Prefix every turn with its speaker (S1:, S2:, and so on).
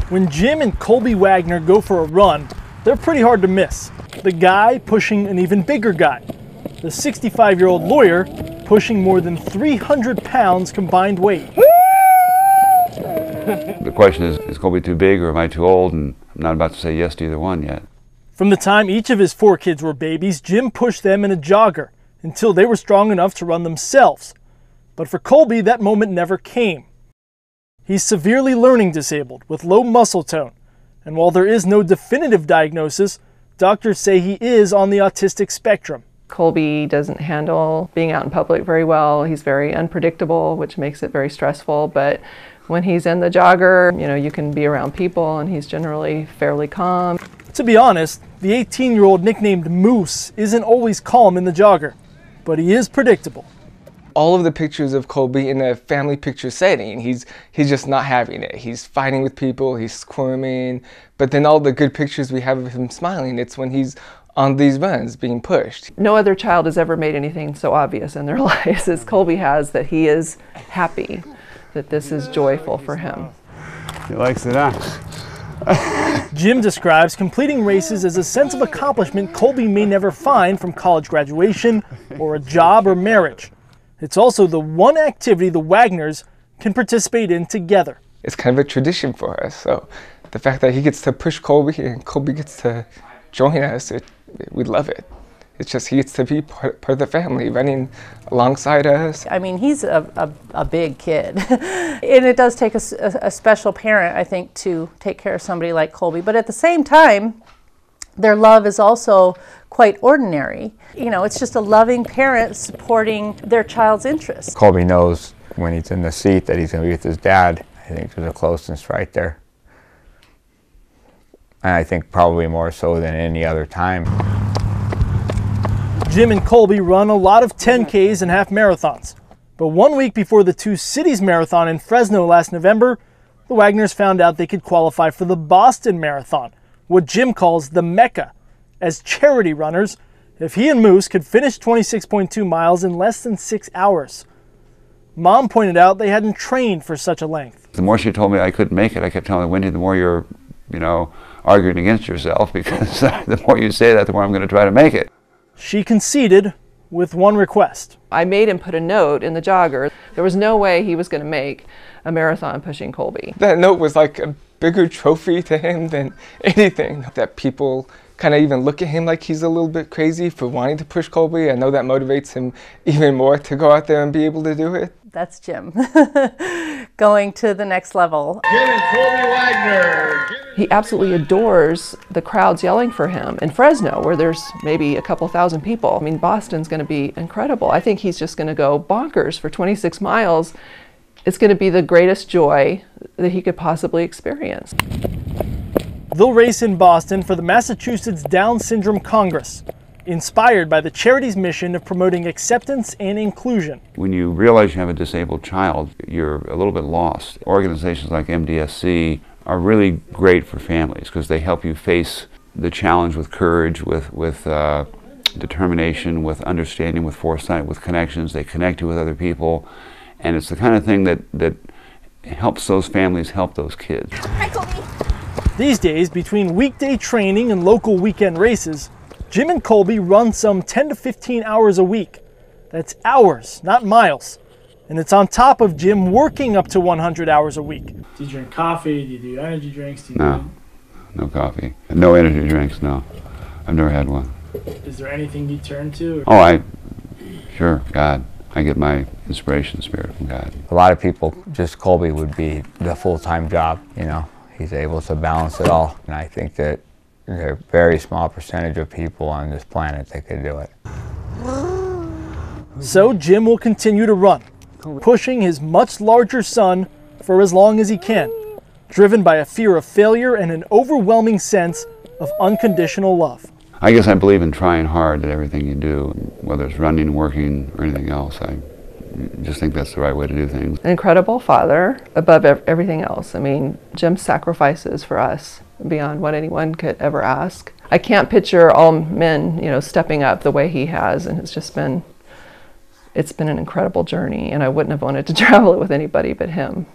S1: When Jim and Colby Wagner go for a run, they're pretty hard to miss. The guy pushing an even bigger guy. The 65-year-old lawyer pushing more than 300 pounds combined weight.
S2: The question is Colby too big or am I too old? And I'm not about to say yes to either one yet.
S1: From the time each of his 4 kids were babies, Jim pushed them in a jogger until they were strong enough to run themselves. But for Colby, that moment never came. He's severely learning disabled with low muscle tone, and while there is no definitive diagnosis, doctors say he is on the autistic spectrum.
S3: Colby doesn't handle being out in public very well. He's very unpredictable, which makes it very stressful, but when he's in the jogger, you can be around people and he's generally fairly calm.
S1: To be honest, the 18-year-old nicknamed Moose isn't always calm in the jogger, but he is predictable.
S4: All of the pictures of Colby in a family picture setting, he's just not having it. He's fighting with people, he's squirming, but then all the good pictures we have of him smiling, it's when he's on these runs being pushed.
S3: No other child has ever made anything so obvious in their lives as Colby has, that he is happy, that this is joyful for him.
S2: He likes it, huh?
S1: Jim describes completing races as a sense of accomplishment Colby may never find from college graduation or a job or marriage. It's also the one activity the Wagners can participate in together.
S4: It's kind of a tradition for us, so the fact that he gets to push Colby and Colby gets to join us, we love it. It's just he gets to be part of the family, running alongside us.
S5: I mean, he's a big kid. And it does take a special parent, I think, to take care of somebody like Colby. But at the same time, their love is also quite ordinary. It's just a loving parent supporting their child's interests.
S6: Colby knows when he's in the seat that he's going to be with his dad. I think there's a closeness right there. And I think probably more so than any other time.
S1: Jim and Colby run a lot of 10Ks and half marathons. But 1 week before the Two Cities Marathon in Fresno last November, the Wagners found out they could qualify for the Boston Marathon, what Jim calls the Mecca, as charity runners, if he and Moose could finish 26.2 miles in less than 6 hours. Mom pointed out they hadn't trained for such a length.
S2: The more she told me I couldn't make it, I kept telling her, Wendy, the more you're, arguing against yourself, because the more you say that, the more I'm going to try to make it.
S1: She conceded with one request.
S3: I made him put a note in the jogger. There was no way he was going to make a marathon pushing Colby.
S4: That note was like a bigger trophy to him than anything. That people kind of even look at him like he's a little bit crazy for wanting to push Colby. I know that motivates him even more to go out there and be able to do it.
S5: That's Jim, going to the next level.
S1: Jim and Colby Wagner.
S3: He absolutely adores the crowds yelling for him. In Fresno, where there's maybe a couple thousand people, I mean, Boston's going to be incredible. I think he's just going to go bonkers for 26 miles. It's going to be the greatest joy that he could possibly experience.
S1: They'll race in Boston for the Massachusetts Down Syndrome Congress, inspired by the charity's mission of promoting acceptance and inclusion.
S2: When you realize you have a disabled child, you're a little bit lost. Organizations like MDSC are really great for families because they help you face the challenge with courage, with determination, with understanding, with foresight, with connections. They connect you with other people, and it's the kind of thing that helps those families help those kids.
S7: Hi, Colby.
S1: These days, between weekday training and local weekend races, Jim and Colby run some 10 to 15 hours a week. That's hours, not miles. And it's on top of Jim working up to 100 hours a week. Do you drink coffee? Do you do energy drinks?
S2: No coffee. No energy drinks, no. I've never had one.
S1: Is there anything you turn to?
S2: Oh, sure, God. I get my inspiration spirit from God.
S6: A lot of people, just Colby would be the full-time job, He's able to balance it all. And I think that there's a very small percentage of people on this planet that could do it.
S1: So Jim will continue to run, pushing his much larger son for as long as he can, driven by a fear of failure and an overwhelming sense of unconditional love.
S2: I guess I believe in trying hard at everything you do, whether it's running, working, or anything else. I just think that's the right way to do things.
S3: An incredible father above everything else. I mean, Jim sacrifices for us beyond what anyone could ever ask. I can't picture all men, stepping up the way he has, and it's been an incredible journey, and I wouldn't have wanted to travel it with anybody but him.